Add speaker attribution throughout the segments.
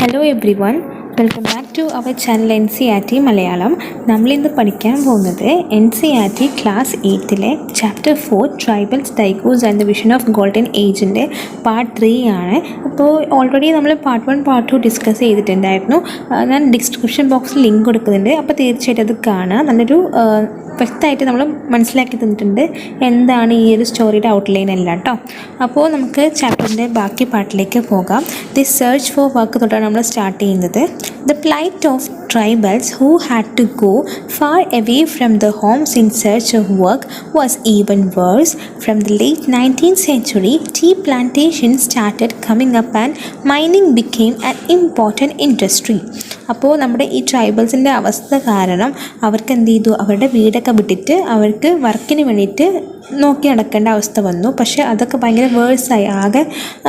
Speaker 1: Hello everyone, welcome back to our channel NCERT Malayalam. നമ്മളിന്ന് പഠിക്കാൻ പോകുന്നത് NCERT class 8 chapter 4 tribals, tigers and the vision of golden ഏജിൻ്റെ part 3 ആണ്. അപ്പോൾ already നമ്മൾ പാർട്ട് 1 പാർട്ട് 2 ഡിസ്കസ് ചെയ്തിട്ടുണ്ടായിരുന്നു. ഞാൻ ഡിസ്ക്രിപ്ഷൻ ബോക്സിൽ ലിങ്ക് കൊടുക്കുന്നുണ്ട്, അപ്പോൾ തീർച്ചയായിട്ടും അത് കാണുക. നല്ലൊരു വ്യക്തമായിട്ട് നമ്മൾ മനസ്സിലാക്കി തന്നിട്ടുണ്ട് എന്താണ് ഈ ഒരു സ്റ്റോറിയുടെ ഔട്ട്ലൈൻ എല്ലാം കേട്ടോ. അപ്പോൾ നമുക്ക് ചാപ്റ്ററിൻ്റെ ബാക്കി പാർട്ടിലേക്ക് പോകാം. ദി സെർച്ച് ഫോർ വർക്ക് തൊട്ടാണ് നമ്മൾ സ്റ്റാർട്ട് ചെയ്യുന്നത്. The plight of tribals who had to go far away from their homes in search of work was even worse. From the late 19th century, tea plantations started coming up and mining became an important industry. അപ്പോൾ നമ്മുടെ ഈ ട്രൈബൽസിൻ്റെ അവസ്ഥ കാരണം അവർക്ക് എന്ത് ചെയ്തു, അവരുടെ വീടൊക്കെ വിട്ടിട്ട് അവർക്ക് വർക്കിന് വേണ്ടിയിട്ട് നോക്കി നടക്കേണ്ട അവസ്ഥ വന്നു. പക്ഷേ അതൊക്കെ ഭയങ്കര വേഴ്സായി, ആകെ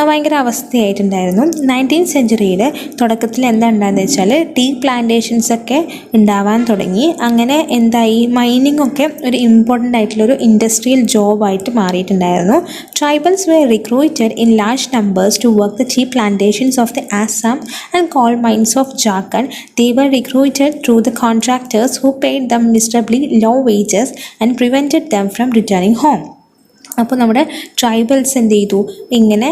Speaker 1: ഭയങ്കര അവസ്ഥയായിട്ടുണ്ടായിരുന്നു. 19th സെഞ്ച്വറിയുടെ തുടക്കത്തിൽ എന്താ ഉണ്ടായെന്ന് വെച്ചാൽ ടീ പ്ലാന്റേഷൻസൊക്കെ ഉണ്ടാവാൻ തുടങ്ങി. അങ്ങനെ എന്തായി, മൈനിങ് ഒക്കെ ഒരു ഇമ്പോർട്ടൻ്റ് ആയിട്ടുള്ളൊരു ഇൻഡസ്ട്രിയൽ ജോബായിട്ട് മാറിയിട്ടുണ്ടായിരുന്നു. Tribals were recruited in large numbers to work the tea plantations of the Assam and coal mines of Jharkhand. They were recruited through the contractors who paid them miserably low wages and prevented them from returning home. അപ്പോൾ നമ്മുടെ tribals എന്ത് ചെയ്തു, ഇങ്ങനെ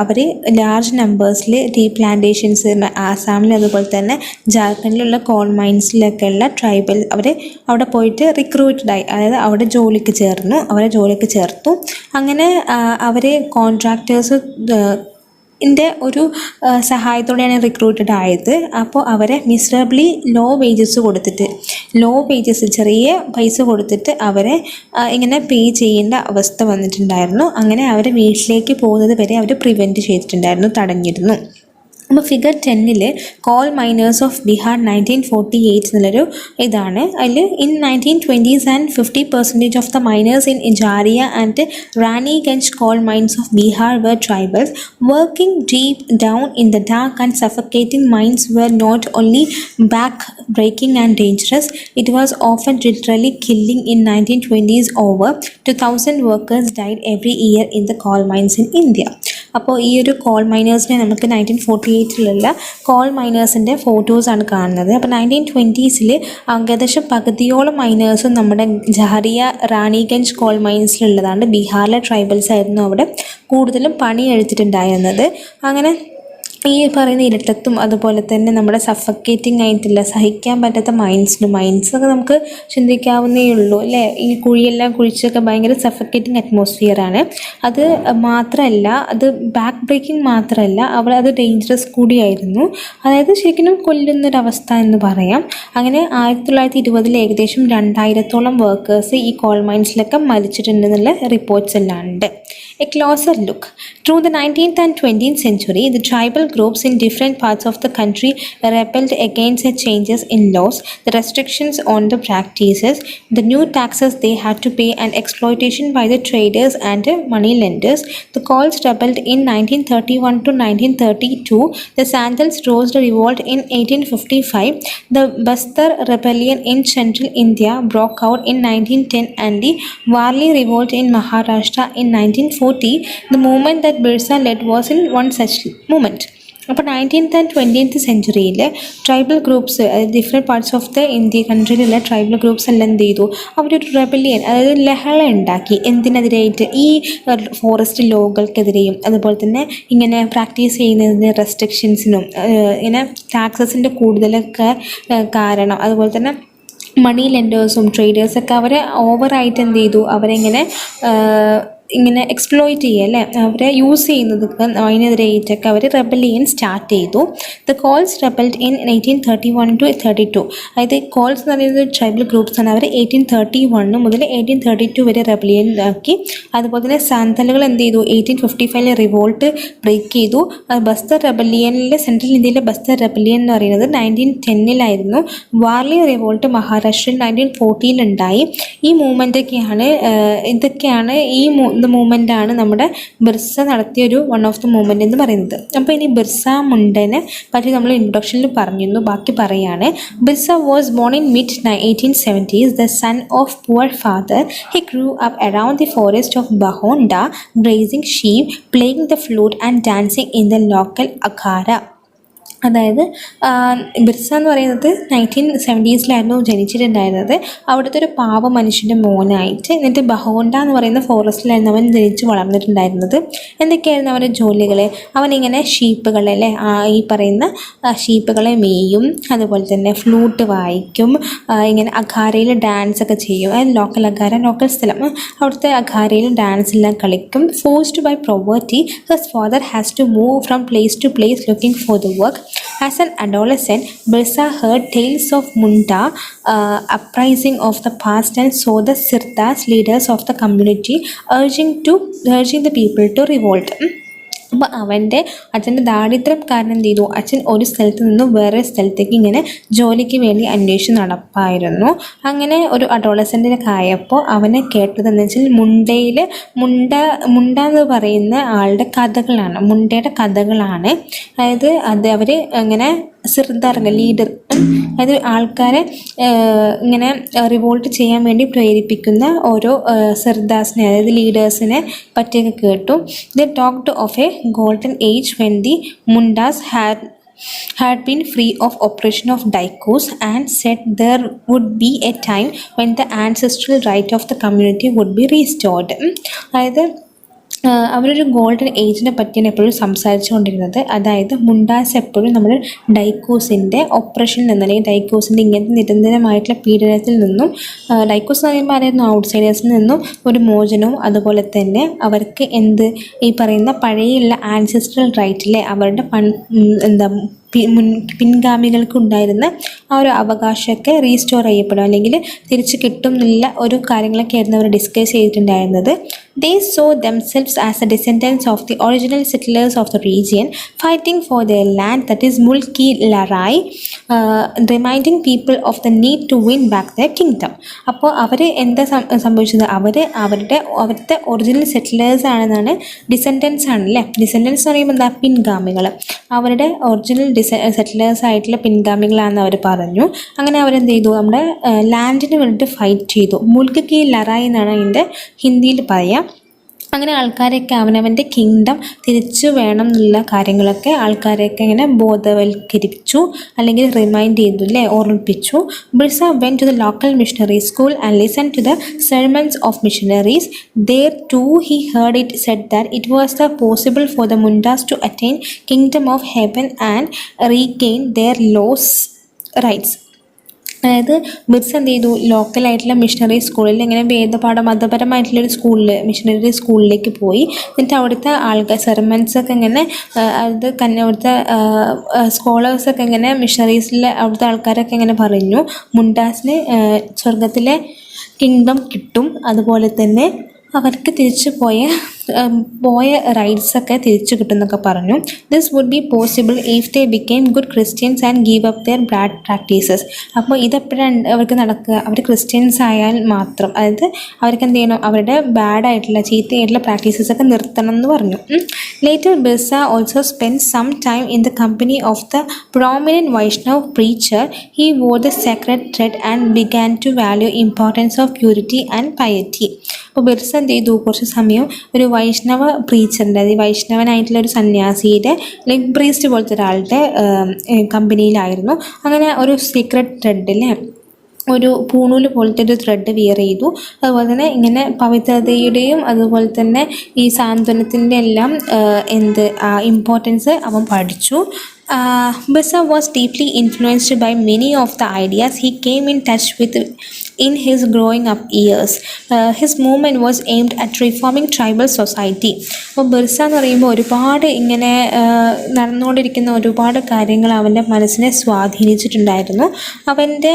Speaker 1: അവർ large നമ്പേഴ്സിൽ tea plantations ആസാമിൽ അതുപോലെ തന്നെ ജാർഖണ്ഡിലുള്ള call മൈൻസിലൊക്കെ ഉള്ള tribal അവർ അവിടെ പോയിട്ട് റിക്രൂട്ടഡായി, അതായത് അവിടെ അവരെ ജോലിക്ക് ചേർത്തു. അങ്ങനെ അവർ കോൺട്രാക്ടേഴ്സ് ഒരു സഹായത്തോടെയാണ് റിക്രൂട്ടഡ് ആയത്. അപ്പോൾ അവരെ മിസറബിളി ലോ വേജസ് ചെറിയ പൈസ കൊടുത്തിട്ട് അവരെ ഇങ്ങനെ പേ ചെയ്യേണ്ട അവസ്ഥ വന്നിട്ടുണ്ടായിരുന്നു. അങ്ങനെ അവരെ വീട്ടിലേക്ക് പോകുന്നത് വരെ അവർ പ്രിവെൻറ്റ് ചെയ്തിട്ടുണ്ടായിരുന്നു, തടഞ്ഞിരുന്നു. അപ്പോൾ figure 10 coal miners of Bihar 1948 എന്നുള്ളൊരു ഇതാണ്. അതിൽ in 1920s and 50% of the miners in Jharia and Raniganj coal mines of Bihar were tribals. Working deep down in the dark and suffocating mines were not only back-breaking and dangerous, it was often literally killing. In 1920s, over 2,000 workers died every year in the coal mines in India. അപ്പോൾ ഈ ഒരു call മൈനേഴ്സിനെ നമുക്ക് 1948 call മൈനേഴ്സിൻ്റെ ഫോട്ടോസാണ് കാണുന്നത്. അപ്പോൾ 1920s ഏകദേശം പകുതിയോളം മൈനേഴ്സും നമ്മുടെ ജാരിയ Raniganj call മൈൻസിലുള്ളതാണ്. ബീഹാറിലെ ട്രൈബൽസ് ആയിരുന്നു അവിടെ കൂടുതലും പണി എടുത്തിട്ടുണ്ടായിരുന്നത്. അങ്ങനെ ഈ പറയുന്ന ഇരട്ടത്തും അതുപോലെ തന്നെ നമ്മുടെ സഫക്കേറ്റിംഗ് ആയിട്ടില്ല, സഹിക്കാൻ പറ്റാത്ത മൈൻസൊക്കെ നമുക്ക് ചിന്തിക്കാവുന്നേ ഉള്ളൂ അല്ലേ. ഈ കുഴിയെല്ലാം കുഴിച്ചൊക്കെ ഭയങ്കര സഫക്കേറ്റിംഗ് അറ്റ്മോസ്ഫിയറാണ്. അത് മാത്രമല്ല, അത് ബാക്ക് ബ്രേക്കിംഗ് മാത്രമല്ല, അവിടെ അത് ഡേഞ്ചറസ് കൂടിയായിരുന്നു. അതായത് ശരിക്കും കൊല്ലുന്നൊരവസ്ഥ എന്ന് പറയാം. അങ്ങനെ 1920 ഏകദേശം 2000-ഓളം വർക്കേഴ്സ് ഈ കോൾ മൈൻസിലൊക്കെ മരിച്ചിട്ടുണ്ടെന്നുള്ള റിപ്പോർട്ട്സ് എല്ലാം ഉണ്ട്. A closer look. Through the 19th and 20th century, the tribal groups in different parts of the country rebelled against the changes in laws, the restrictions on the practices, the new taxes they had to pay, and exploitation by the traders and money lenders. The Kauls rebelled in 1931 to 1932. The Santals rose the revolt in 1855. The Bastar rebellion in central India broke out in 1910, and the Warli revolt in Maharashtra in 1940. The movement that Birsa led was in one such movement. അപ്പോൾ 19th and 20th സെഞ്ച്വറിയിൽ tribal groups, അതായത് different parts of the India കൺട്രിയിലുള്ള tribal groups എല്ലാം എന്ത് ചെയ്തു, അവരൊരു rebellion, അതായത് ലഹള ഉണ്ടാക്കി. എന്തിനെതിരായിട്ട്? ഈ ഫോറസ്റ്റ് ലോകൾക്കെതിരെയും അതുപോലെ തന്നെ ഇങ്ങനെ പ്രാക്ടീസ് ചെയ്യുന്നതിന് റെസ്ട്രിക്ഷൻസിനും ഇങ്ങനെ ടാക്സസിൻ്റെ കൂടുതലൊക്കെ കാരണം, അതുപോലെ തന്നെ മണി ലെൻഡേഴ്സും ട്രേഡേഴ്സൊക്കെ അവരെ ഓവറായിട്ട് എന്ത് ചെയ്തു, അവരെങ്ങനെ ഇങ്ങനെ എക്സ്പ്ലോയിറ്റ് ചെയ്യുക അല്ലേ, അവരെ യൂസ് ചെയ്യുന്നതൊക്കെ അതിനെതിരായിട്ടൊക്കെ അവർ റെബല്ലിയൻ സ്റ്റാർട്ട് ചെയ്തു. The calls റെബൽഡ് in 1831 to 32. അതായത് കോൾസ് എന്ന് പറയുന്നത് ട്രൈബൽ ഗ്രൂപ്പ്സ് ആണ്. അവർ 1831 മുതൽ 1832 വരെ റെബല്ലിയൻ ആക്കി. അതുപോലെ തന്നെ സാന്തലുകൾ എന്ത് ചെയ്തു, 1855 റിവോൾട്ട് ബ്രേക്ക് ചെയ്തു. ബസ്തർ റെബല്ലിയനിൽ, സെൻട്രൽ ഇന്ത്യയിലെ ബസ്തർ റെബല്ലിയൻ എന്ന് പറയുന്നത് 1910 വാർലി റിവോൾട്ട് മഹാരാഷ്ട്രയിൽ 1940 ഉണ്ടായി. ഈ മൂവ്മെൻറ്റൊക്കെയാണ് ഇതൊക്കെയാണ് ഈ മൂവ്മെൻ്റാണ് നമ്മുടെ ബിർസ നടത്തിയൊരു വൺ ഓഫ് ദ മൂവ്മെൻ്റ് എന്ന് പറയുന്നത്. അപ്പോൾ ഇനി ബിർസ മുണ്ടനെ പറ്റി നമ്മൾ ഇൻട്രൊഡക്ഷനിൽ പറഞ്ഞിരുന്നു, ബാക്കി പറയാണ്. Birsa was born in mid 1870s, the son of poor father. He grew up around the forest of Bahonda, grazing sheep, playing the flute and dancing in the local akhara. അതായത് ബിർസ എന്ന് പറയുന്നത് 1970s ജനിച്ചിട്ടുണ്ടായിരുന്നത്. അവിടുത്തെ ഒരു പാവ മനുഷ്യൻ്റെ മോനായിട്ട്. എന്നിട്ട് ബഹോണ്ട എന്ന് പറയുന്ന ഫോറസ്റ്റിലായിരുന്നു അവൻ ജനിച്ച് വളർന്നിട്ടുണ്ടായിരുന്നത്. എന്തൊക്കെയായിരുന്നു അവൻ്റെ ജോലികൾ? അവനിങ്ങനെ ഷീപ്പുകളെ ഈ പറയുന്ന ഷീപ്പുകളെ മേയും, അതുപോലെ തന്നെ ഫ്ലൂട്ട് വായിക്കും, ഇങ്ങനെ അഖാരയിൽ ഡാൻസ് ഒക്കെ ചെയ്യും. ലോക്കൽ അഖാര, ലോക്കൽ സ്ഥലം, അവിടുത്തെ അഖാരയിൽ ഡാൻസ് എല്ലാം കളിക്കും. Forced by poverty his father has to move from place to place looking for the work. As an adolescent, Birsa heard tales of Munda uprising of the past and saw the Sirdas, leaders of the community, urging the people to revolt. അപ്പോൾ അവൻ്റെ അച്ഛൻ്റെ ദാരിദ്ര്യം കാരണം എന്ത് ചെയ്തു? അച്ഛൻ ഒരു സ്ഥലത്ത് നിന്നും വേറെ സ്ഥലത്തേക്ക് ഇങ്ങനെ ജോലിക്ക് വേണ്ടി അന്വേഷിച്ച് നടപ്പായിരുന്നു. അങ്ങനെ ഒരു അഡോളസെൻ്റിനൊക്കെ ആയപ്പോൾ അവനെ കേട്ടതെന്ന് വെച്ചാൽ മുണ്ട എന്ന് പറയുന്ന ആളുടെ കഥകളാണ്, മുണ്ടയുടെ കഥകളാണ്. അതായത് അവർ അങ്ങനെ സിർദാറിൻ്റെ ലീഡർ, അതായത് ആൾക്കാരെ ഇങ്ങനെ റിവോൾട്ട് ചെയ്യാൻ വേണ്ടി പ്രേരിപ്പിക്കുന്ന ഓരോ സിർദാസിനെ, അതായത് ലീഡേഴ്സിനെ പറ്റിയൊക്കെ കേട്ടു. They talked of a golden age when the Mundas had been free of oppression of Daikos, and said there would be a time when the ancestral right of the community would be restored. അതായത് അവരൊരു golden ഏജിനെ പറ്റിയാണ് എപ്പോഴും സംസാരിച്ചു കൊണ്ടിരുന്നത്. അതായത് മുണ്ടാസ് എപ്പോഴും നമ്മൾ ഡൈക്കോസിൻ്റെ ഒപ്രഷനിൽ നിന്ന്, അല്ലെങ്കിൽ ഡൈക്കോസിൻ്റെ ഇങ്ങനത്തെ നിരന്തരമായിട്ടുള്ള പീഡനത്തിൽ നിന്നും, ഡൈക്കോസ് എന്ന് പറയുമ്പോൾ ആരായിരുന്നു? ഔട്ട്സൈഡേഴ്സിൽ നിന്നും ഒരു മോചനവും, അതുപോലെ തന്നെ അവർക്ക് ഈ പറയുന്ന പഴയുള്ള ആൻസെസ്ട്രൽ റൈറ്റിലെ അവരുടെ പിൻഗാമികൾക്കുണ്ടായിരുന്ന ആ ഒരു അവകാശമൊക്കെ റീസ്റ്റോർ ചെയ്യപ്പെടും, അല്ലെങ്കിൽ തിരിച്ച് കിട്ടും എന്നുള്ള ഒരു കാര്യങ്ങളൊക്കെ ആയിരുന്നു അവർ ഡിസ്കസ് ചെയ്തിട്ടുണ്ടായിരുന്നത്. They saw themselves as the descendants of the original settlers of the region, fighting for their land, that is Mulki Larai, reminding people of the need to win back their kingdom. അപ്പോൾ അവർ എന്താ സംഭവിച്ചത്? അവരുടെ original settlers ആണെന്നാണ്, descendants ആണല്ലേ. Descendants എന്ന് പറയുമ്പോൾ എന്താ? പിൻഗാമികൾ. അവരുടെ ഒറിജിനൽ സെറ്റിലേഴ്സ് ആയിട്ടുള്ള പിൻഗാമികളാണെന്ന് അവർ പറഞ്ഞു. അങ്ങനെ അവരെന്ത് ചെയ്തു? നമ്മുടെ ലാൻഡിന് വേണ്ടിയിട്ട് ഫൈറ്റ് ചെയ്തു. മുൽക്ക് ലറായി എന്നാണ് അതിൻ്റെ ഹിന്ദിയിൽ പറയുക. അങ്ങനെ ആൾക്കാരെയൊക്കെ അവനവൻ്റെ കിങ്ഡം തിരിച്ചു വേണം എന്നുള്ള കാര്യങ്ങളൊക്കെ ആൾക്കാരെയൊക്കെ ഇങ്ങനെ ബോധവൽക്കരിച്ചു, അല്ലെങ്കിൽ റിമൈൻഡ് ചെയ്തു, അല്ലേ, ഓർമ്മിപ്പിച്ചു. Birsa went to the local missionary school and listen to the sermons of missionaries. There too he heard it said that it was possible for the Mundas to attain kingdom of heaven and regain their lost rights. അതായത് ബിർസ എന്ത് ചെയ്തു? ലോക്കലായിട്ടുള്ള missionary സ്കൂളിൽ, ഇങ്ങനെ മതപരമായിട്ടുള്ളൊരു സ്കൂളിൽ, missionary സ്കൂളിലേക്ക് പോയി. എന്നിട്ട് അവിടുത്തെ ആൾക്കാർ, സെർമൻസൊക്കെ ഇങ്ങനെ, അവിടുത്തെ സ്കോളേഴ്സൊക്കെ ഇങ്ങനെ മിഷണറീസിലെ അവിടുത്തെ ആൾക്കാരൊക്കെ ഇങ്ങനെ പറഞ്ഞു, മുണ്ടാസിന് സ്വർഗത്തിലെ കിങ്ഡം കിട്ടും, അതുപോലെ തന്നെ അവർക്ക് തിരിച്ചു പോയ റൈറ്റ്സൊക്കെ തിരിച്ചു കിട്ടും എന്നൊക്കെ പറഞ്ഞു. This would be possible if they became good Christians and give up their bad practices. അപ്പോൾ ഇതെപ്പോഴാണ് അവർക്ക് നടക്കുക? അവർ ക്രിസ്ത്യൻസ് ആയാൽ മാത്രം. അതായത് അവർക്ക് എന്ത് ചെയ്യണം? അവരുടെ ബാഡായിട്ടുള്ള, ചീത്തയായിട്ടുള്ള പ്രാക്ടീസസൊക്കെ നിർത്തണം എന്ന് പറഞ്ഞു. Later Birsa also spend some time in the company of the prominent Vaishnav preacher. He wore the sacred thread and began to value importance of purity and piety. അപ്പോൾ ബിർസ എന്ത് ചെയ്തു? കുറച്ച് സമയം ഒരു വൈഷ്ണവ പ്രീച്ചറിൻ്റെ, അതായത് വൈഷ്ണവനായിട്ടുള്ള ഒരു സന്യാസിയുടെ, ലൈക്ക് പ്രീസ്റ്റ് പോലത്തെ ഒരാളുടെ കമ്പനിയിലായിരുന്നു. അങ്ങനെ ഒരു സീക്രട്ട് ത്രെഡിലെ ഒരു പൂണൂല് പോലത്തെ ഒരു ത്രെഡ് വിയർ ചെയ്തു. അതുപോലെ തന്നെ ഇങ്ങനെ പവിത്രതയുടെയും അതുപോലെ തന്നെ ഈ സാന്ത്വനത്തിൻ്റെ എല്ലാം ഇമ്പോർട്ടൻസ് അവൻ പഠിച്ചു. Birsa was deeply influenced by many of the ideas he came in touch with in his growing up years. His movement was aimed at reforming tribal society. അപ്പോൾ ബിർസ എന്ന് പറയുമ്പോൾ ഒരുപാട് ഇങ്ങനെ നടന്നുകൊണ്ടിരിക്കുന്ന ഒരുപാട് കാര്യങ്ങൾ അവൻ്റെ മനസ്സിനെ സ്വാധീനിച്ചിട്ടുണ്ടായിരുന്നു. അവൻ്റെ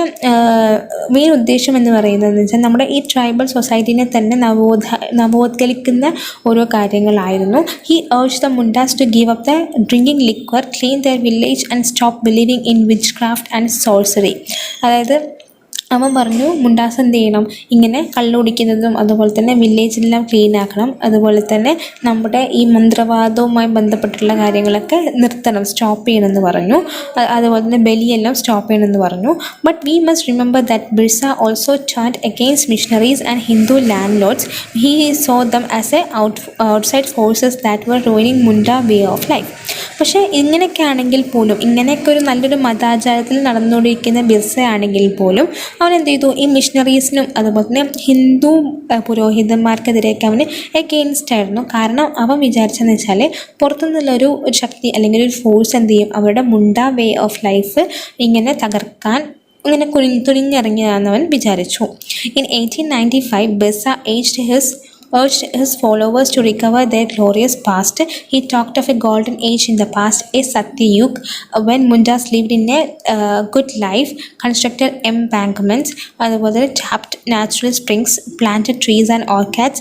Speaker 1: മെയിൻ ഉദ്ദേശം എന്ന് പറയുന്നതെന്ന് വെച്ചാൽ നമ്മുടെ ഈ ട്രൈബൽ സൊസൈറ്റീനെ തന്നെ നവോത്കലിക്കുന്ന ഓരോ കാര്യങ്ങളായിരുന്നു. He urged the Mundas to give up the drinking liquor, clean their village and stop believing in witchcraft and sorcery. അതായത് അവൻ പറഞ്ഞു മുണ്ടാസ് എന്ത് ചെയ്യണം, ഇങ്ങനെ കള്ളുടിക്കുന്നതും അതുപോലെ തന്നെ വില്ലേജെല്ലാം ക്ലീൻ ആക്കണം, അതുപോലെ തന്നെ നമ്മുടെ ഈ മന്ത്രവാദവുമായി ബന്ധപ്പെട്ടുള്ള കാര്യങ്ങളൊക്കെ നിർത്തണം, സ്റ്റോപ്പ് ചെയ്യണമെന്ന് പറഞ്ഞു. അതുപോലെ തന്നെ ബലിയെല്ലാം സ്റ്റോപ്പ് ചെയ്യണമെന്ന് പറഞ്ഞു. But we must remember that Birsa also turned against missionaries and Hindu landlords. He saw them as a outside forces that were ruining Munda way of life. പക്ഷേ ഇങ്ങനെയൊക്കെ ആണെങ്കിൽ പോലും, ഇങ്ങനെയൊക്കെ ഒരു നല്ലൊരു മതാചാരത്തിൽ നടന്നുകൊണ്ടിരിക്കുന്ന ബിർസ ആണെങ്കിൽ പോലും അവൻ എന്ത് ചെയ്തു, ഈ മിഷണറീസിനും അതുപോലെ തന്നെ ഹിന്ദു പുരോഹിതന്മാർക്കെതിരെയൊക്കെ അവന് എഗെയിൻസ്റ്റ് ആയിരുന്നു. കാരണം അവൻ വിചാരിച്ചെന്ന് വെച്ചാൽ പുറത്തുനിന്നുള്ളൊരു ശക്തി അല്ലെങ്കിൽ ഒരു ഫോഴ്സ് എന്ത് ചെയ്യും, അവരുടെ മുണ്ട വേ ഓഫ് ലൈഫ് ഇങ്ങനെ തകർക്കാൻ ഇങ്ങനെ തുനിഞ്ഞിറങ്ങിയതാണെന്ന് അവൻ വിചാരിച്ചു. In 1895 Birsa urged his followers to recover their glorious past. He talked of a golden age in the past, a Satyayug, when Mundas lived in a good life, constructed embankments, അതുപോലെ tapped natural springs, planted trees and orchards,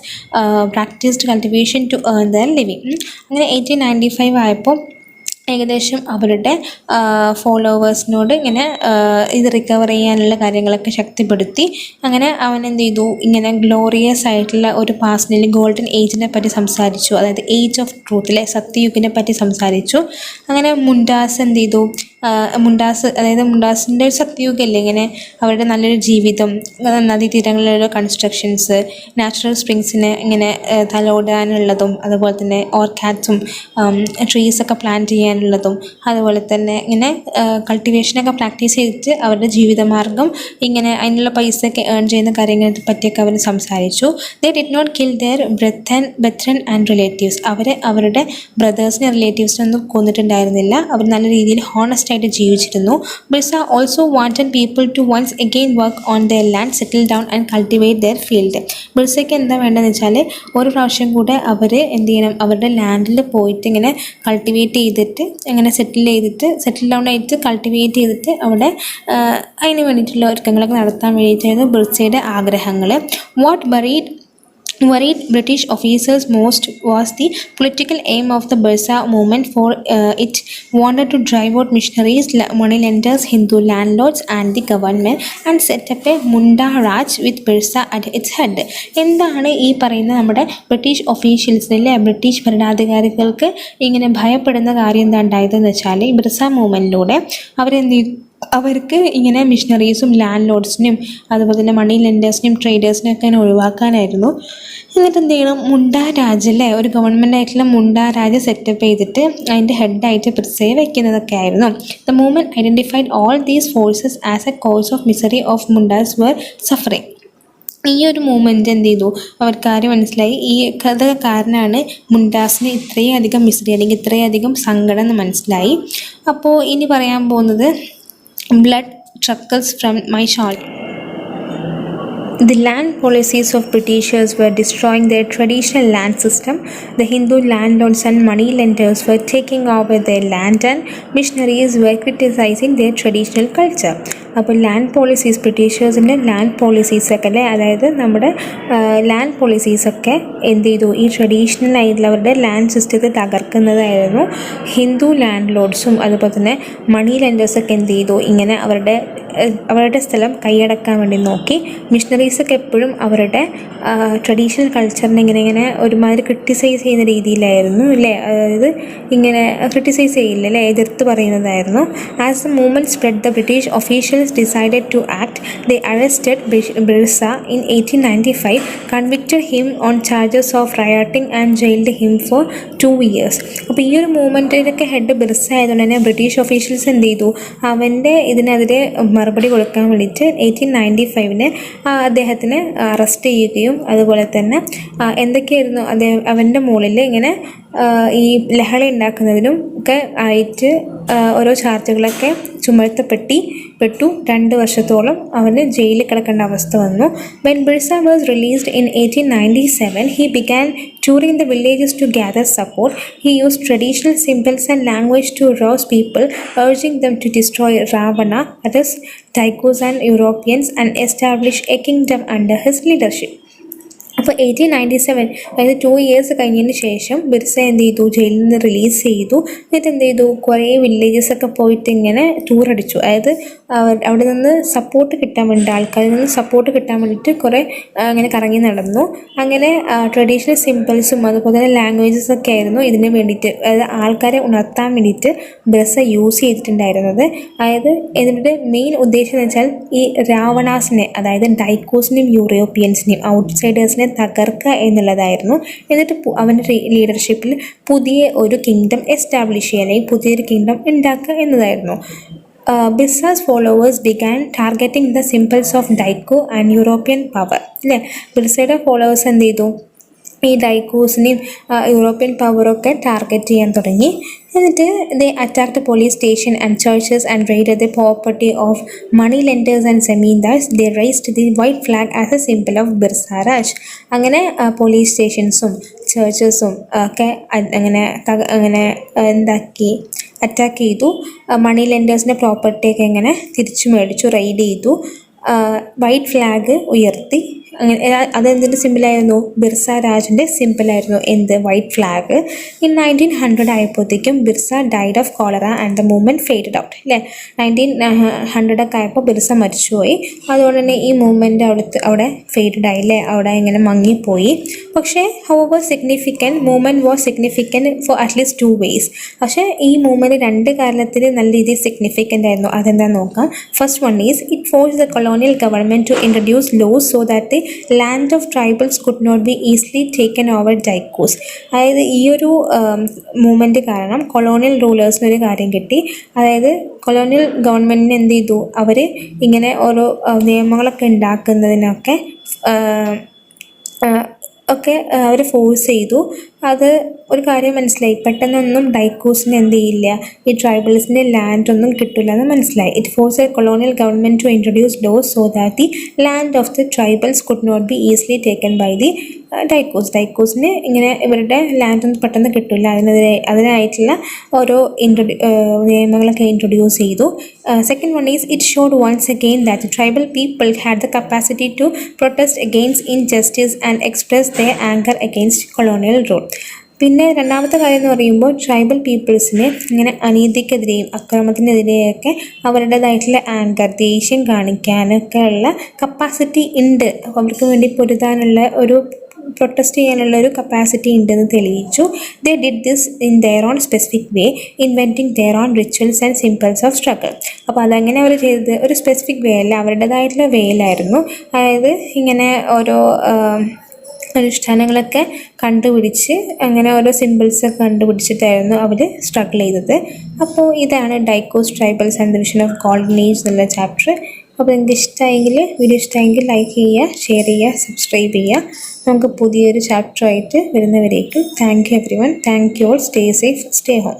Speaker 1: practiced cultivation to earn their living. അങ്ങനെ 1895 ആയപ്പോൾ ഏകദേശം അവരുടെ ഫോളോവേഴ്സിനോട് ഇങ്ങനെ ഇത് recover ചെയ്യാനുള്ള കാര്യങ്ങളൊക്കെ ശക്തിപ്പെടുത്തി. അങ്ങനെ അവൻ എന്ത് ചെയ്തു, ഇങ്ങനെ ഗ്ലോറിയസ് ആയിട്ടുള്ള ഒരു പാസ്റ്റിൽ ഗോൾഡൻ ഏജിനെ പറ്റി സംസാരിച്ചു, അതായത് ഏജ് ഓഫ് ട്രൂത്തിലെ സത്യയുഗിനെ പറ്റി സംസാരിച്ചു. അങ്ങനെ മുണ്ടാസ് എന്ത് ചെയ്തു, അതായത് മുണ്ടാസിൻ്റെ ഒരു സത്യയുഗമല്ലേ, ഇങ്ങനെ അവരുടെ നല്ലൊരു ജീവിതം, നദീതീരങ്ങളിലുള്ള കൺസ്ട്രക്ഷൻസ്, നാച്ചുറൽ സ്പ്രിങ്സിന് ഇങ്ങനെ തലോടാനുള്ളതും, അതുപോലെ തന്നെ ഓർക്കാഡ്സും ട്രീസൊക്കെ പ്ലാന്റ് ചെയ്യാനുള്ളതും, അതുപോലെ തന്നെ ഇങ്ങനെ കൾട്ടിവേഷനൊക്കെ പ്രാക്ടീസ് ചെയ്തിട്ട് അവരുടെ ജീവിതമാർഗം ഇങ്ങനെ അതിനുള്ള പൈസയൊക്കെ ഏൺ ചെയ്യുന്ന കാര്യങ്ങളെ പറ്റിയൊക്കെ അവർ സംസാരിച്ചു. They did not kill their brethren and relatives. അവരുടെ ബ്രദേഴ്സിനെ റിലേറ്റീവ്സിനൊന്നും കൊന്നിട്ടുണ്ടായിരുന്നില്ല. അവർ നല്ല രീതിയിൽ ഹോണസ്റ്റ് ആയിട്ട് ജീവിച്ചിരുന്നു. Birsa also wanted people to once again work on their land, settle down and cultivate their field. ബിർസയ്ക്ക് എന്താ വേണ്ടതെന്ന് വെച്ചാൽ ഒരു പ്രാവശ്യം കൂടെ അവർ എന്ത് ചെയ്യണം, അവരുടെ ലാൻഡിൽ പോയിട്ട് ഇങ്ങനെ കൾട്ടിവേറ്റ് ചെയ്തിട്ട് ഇങ്ങനെ സെറ്റിൽ ഡൗൺ ആയിട്ട് കൾട്ടിവേറ്റ് ചെയ്തിട്ട് അവിടെ അതിന് വേണ്ടിയിട്ടുള്ള ഒരുക്കങ്ങളൊക്കെ നടത്താൻ വേണ്ടിയിട്ടായിരുന്നു ബിർസയുടെ ആഗ്രഹങ്ങൾ. Worried British officers most was the political aim of the Birsa movement, for it wanted to drive out missionaries, moneylenders, Hindu landlords and the government, and set up a Munda Raj with Birsa at its head. എന്താണ് ഈ പറയുന്ന നമ്മുടെ British ഒഫീഷ്യൽസിലെ British ഭരണാധികാരികൾക്ക് ഇങ്ങനെ ഭയപ്പെടുന്ന കാര്യം എന്താ ഉണ്ടായതെന്ന് വെച്ചാൽ, ഈ ബിർസ മൂവ്മെൻറ്റിലൂടെ അവർക്ക് ഇങ്ങനെ മിഷണറീസും ലാൻഡ് ലോഡ്സിനും അതുപോലെ തന്നെ മണി ലെൻഡേഴ്സിനും ട്രേഡേഴ്സിനും ഒക്കെ ഒഴിവാക്കാനായിരുന്നു. എന്നിട്ട് എന്ത് ചെയ്യണം, മുണ്ടാ രാജ് അല്ലേ, ഒരു ഗവൺമെൻറ് ആയിട്ടുള്ള മുണ്ടാ രാജ് സെറ്റപ്പ് ചെയ്തിട്ട് അതിൻ്റെ ഹെഡായിട്ട് പിർസയെ വയ്ക്കുന്നതൊക്കെ ആയിരുന്നു. The movement identified all these forces as a cause of misery of Mundas were suffering. ഈ ഒരു മൂവ്മെൻറ്റ് എന്ത് ചെയ്തു, അവർക്കാരും മനസ്സിലായി ഈ കഥ കാരണമാണ് മുണ്ടാസിന് ഇത്രയും അധികം മിസറി അല്ലെങ്കിൽ ഇത്രയും അധികം സങ്കടം എന്ന് മനസ്സിലായി. അപ്പോൾ ഇനി പറയാൻ പോകുന്നത് blood trickles from my shawl. The land policies of Britishers were destroying their traditional land system. The Hindu landlords and money lenders were taking over their land, and missionaries were criticizing their traditional culture. അപ്പോൾ land policies, ബ്രിട്ടീഷേഴ്സിൻ്റെ land പോളിസീസൊക്കെ അല്ലേ, അതായത് നമ്മുടെ land പോളിസീസൊക്കെ എന്ത് ചെയ്തു, ഈ traditional ആയിട്ടുള്ള അവരുടെ land സിസ്റ്റത്തെ തകർക്കുന്നതായിരുന്നു. ഹിന്ദു ലാൻഡ് ലോഡ്സും അതുപോലെ തന്നെ മണി ലെൻഡേഴ്സൊക്കെ എന്ത് ചെയ്തു, ഇങ്ങനെ അവരുടെ സ്ഥലം കൈയടക്കാൻ വേണ്ടി നോക്കി. മിഷണറീസൊക്കെ എപ്പോഴും അവരുടെ ട്രഡീഷണൽ കൾച്ചറിനെ ഇങ്ങനെ ഒരുമാതിരി ക്രിട്ടിസൈസ് ചെയ്യുന്ന രീതിയിലായിരുന്നു അല്ലേ, അതായത് ഇങ്ങനെ ക്രിട്ടിസൈസ് ചെയ്യില്ല അല്ലേ, എതിർത്ത് പറയുന്നതായിരുന്നു. As the movement spread, the British officials decided to act. They arrested Birsa in 1895, convicted him on charges of rioting and jailed him for 2 years. അപ്പോൾ ഈ ഒരു മൂവ്മെൻറ്റിനൊക്കെ ഹെഡ് ബിർസ ആയതുകൊണ്ട് തന്നെ ബ്രിട്ടീഷ് ഒഫീഷ്യൽസ് എന്ത് ചെയ്തു, അവൻ്റെ ഇതിനെതിരെ മറുപടി കൊടുക്കാൻ വേണ്ടിയിട്ട് 1895 അദ്ദേഹത്തിന് അറസ്റ്റ് ചെയ്യുകയും അതുപോലെ തന്നെ എന്തൊക്കെയായിരുന്നു അവൻ്റെ മുകളിൽ ഇങ്ങനെ ഈ ലഹള ഉണ്ടാക്കുന്നതിനും ഒക്കെ ആയിട്ട് ഓരോ ചാർജുകളൊക്കെ ചുമത്തപ്പെട്ടു. 2 വർഷത്തോളം അവന് ജയിലിൽ കിടക്കേണ്ട അവസ്ഥ വന്നു. When Birsa was released in 1897, he began touring the villages to gather support. He used traditional symbols and language to rouse people, urging them to destroy Ravana, that is Tychus and Europeans, and establish a kingdom under his leadership. അപ്പോൾ 1897, അതായത് 2 years കഴിഞ്ഞതിന് ശേഷം ബിർസ എന്ത് ചെയ്തു, ജയിലിൽ നിന്ന് release ചെയ്തു. എന്നിട്ട് എന്ത് ചെയ്തു, കുറേ വില്ലേജസൊക്കെ പോയിട്ട് ഇങ്ങനെ ടൂർ അടിച്ചു. അതായത് അവിടെ നിന്ന് സപ്പോർട്ട് കിട്ടാൻ വേണ്ടി, ആൾക്കാരിൽ നിന്ന് സപ്പോർട്ട് കിട്ടാൻ വേണ്ടിയിട്ട് കുറേ അങ്ങനെ കറങ്ങി നടന്നു. അങ്ങനെ ട്രഡീഷണൽ സിമ്പിൾസും അതുപോലെ തന്നെ ലാംഗ്വേജസൊക്കെ ആയിരുന്നു ഇതിന് വേണ്ടിയിട്ട്, അതായത് ആൾക്കാരെ ഉണർത്താൻ വേണ്ടിയിട്ട് ബിർസ യൂസ് ചെയ്തിട്ടുണ്ടായിരുന്നത്. അതായത് ഇതിൻ്റെ മെയിൻ ഉദ്ദേശം എന്ന് വെച്ചാൽ ഈ രാവണാസിനെ, അതായത് ഡൈക്കോസിനെയും യൂറോപ്യൻസിനെയും ഔട്ട്സൈഡേഴ്സിനെ തകർക്കുക എന്നുള്ളതായിരുന്നു. എന്നിട്ട് അവൻ്റെ ലീഡർഷിപ്പിൽ പുതിയ ഒരു കിങ്ഡം എസ്റ്റാബ്ലിഷ് ചെയ്യുക, അല്ലെങ്കിൽ പുതിയൊരു കിങ്ഡം ഉണ്ടാക്കുക എന്നതായിരുന്നു. Birsa's followers began targeting the symbols of diku and European power. അല്ലേ, ബിർസയുടെ ഫോളോവേഴ്സ് എന്ത് ചെയ്തു, ഈ ഡൈക്കോസിനെയും യൂറോപ്യൻ പവറൊക്കെ ടാർഗറ്റ് ചെയ്യാൻ തുടങ്ങി. എന്നിട്ട് they attacked police station and churches and raided the property of money lenders and zamindars. They raised the white flag as a symbol of Birsa Raj. അങ്ങനെ police സ്റ്റേഷൻസും ചർച്ചസും ഒക്കെ അങ്ങനെ എന്താക്കി, അറ്റാക്ക് ചെയ്തു. മണി ലെൻഡേഴ്സിൻ്റെ പ്രോപ്പർട്ടിയൊക്കെ ഇങ്ങനെ തിരിച്ചു മേടിച്ചു, റെയ്ഡ് ചെയ്തു. വൈറ്റ് ഫ്ലാഗ് ഉയർത്തി. അങ്ങനെ അതെന്തിൻ്റെ സിമ്പിളായിരുന്നു, ബിർസ രാജിൻ്റെ സിമ്പിളായിരുന്നു എന്ത്, വൈറ്റ് ഫ്ലാഗ്. ഇൻ 1900 ആയപ്പോഴത്തേക്കും Birsa died of cholera and the movement faded out. അല്ലേ, 1900 ആയപ്പോൾ ബിർസ മരിച്ചുപോയി. അതുകൊണ്ട് തന്നെ ഈ മൂവ്മെൻറ്റ് അവിടെ ഫെയ്ഡഡ് ആയി, അല്ലേ, അവിടെ ഇങ്ങനെ മങ്ങിപ്പോയി. പക്ഷേ however movement was significant for at least 2 ways. പക്ഷേ ഈ മൂവ്മെൻറ്റ് 2 കാരണത്തിൽ നല്ല രീതിയിൽ സിഗ്നിഫിക്കൻ്റ് ആയിരുന്നു. അതെന്താണെന്ന് നോക്കാം. First one is it force the colonial government to introduce laws so that the land of tribals could not be easily taken over dikus. അതായത് ഈ ഒരു മൂവ്മെൻറ്റ് കാരണം കൊളോണിയൽ റൂളേഴ്സിനൊരു കാര്യം കിട്ടി. അതായത് കൊളോണിയൽ ഗവൺമെൻറ്റിന് എന്ത് ചെയ്തു, അവർ ഇങ്ങനെ ഓരോ നിയമങ്ങളൊക്കെ ഉണ്ടാക്കുന്നതിനൊക്കെ അവർ ഫോഴ്സ് ചെയ്തു. അത് ഒരു കാര്യം മനസ്സിലായി, പെട്ടെന്നൊന്നും ഡൈക്കോസിന് എന്ത് ചെയ്യില്ല, ഈ ട്രൈബൽസിൻ്റെ ലാൻഡ് ഒന്നും കിട്ടില്ല എന്ന് മനസ്സിലായി. It force a colonial government to introduce laws so that the land of the tribals could not be easily taken by the ഡൈക്കോസിന് ഇങ്ങനെ ഇവരുടെ ലാൻഡൊന്നും പെട്ടെന്ന് കിട്ടില്ല. അതിനായിട്ടുള്ള ഓരോ നിയമങ്ങളൊക്കെ ഇൻട്രൊഡ്യൂസ് ചെയ്തു. Second one is it showed once again that the tribal people had the capacity to protest against injustice and express their anger against colonial rule. പിന്നെ രണ്ടാമത്തെ കാര്യം എന്ന് പറയുമ്പോൾ ട്രൈബൽ പീപ്പിൾസിന് ഇങ്ങനെ അനീതിക്കെതിരെയും അക്രമത്തിനെതിരെയൊക്കെ അവരുടേതായിട്ടുള്ള ആങ്കർ, ദേഷ്യം കാണിക്കാനൊക്കെ ഉള്ള കപ്പാസിറ്റി ഉണ്ട്. അവർക്ക് വേണ്ടി പൊരുതാനുള്ള ഒരു പ്രൊട്ടസ്റ്റ് ചെയ്യാനുള്ള ഒരു കപ്പാസിറ്റി ഉണ്ടെന്ന് തെളിയിച്ചു. They did this in their own specific way, inventing their own rituals and symbols of struggle. അപ്പോൾ അതങ്ങനെ അവർ ചെയ്തത് ഒരു സ്പെസിഫിക് വേ അല്ല, അവരുടേതായിട്ടുള്ള വേയിലായിരുന്നു. അതായത് ഇങ്ങനെ ഓരോ അനുഷ്ഠാനങ്ങളൊക്കെ കണ്ടുപിടിച്ച് അങ്ങനെ ഓരോ സിമ്പിൾസൊക്കെ കണ്ടുപിടിച്ചിട്ടായിരുന്നു അവർ സ്ട്രഗിൾ ചെയ്തത്. അപ്പോൾ ഇതാണ് dikus tribals and the vision of golden age എന്നുള്ള ചാപ്റ്റർ. അപ്പോൾ നിങ്ങൾക്ക് വീഡിയോ ഇഷ്ടമായെങ്കിൽ ലൈക്ക് ചെയ്യുക, ഷെയർ ചെയ്യുക, സബ്സ്ക്രൈബ് ചെയ്യുക. നമുക്ക് പുതിയൊരു ചാപ്റ്ററായിട്ട് വരുന്നവരേക്കും thank you everyone. Thank you all. Stay safe, stay home.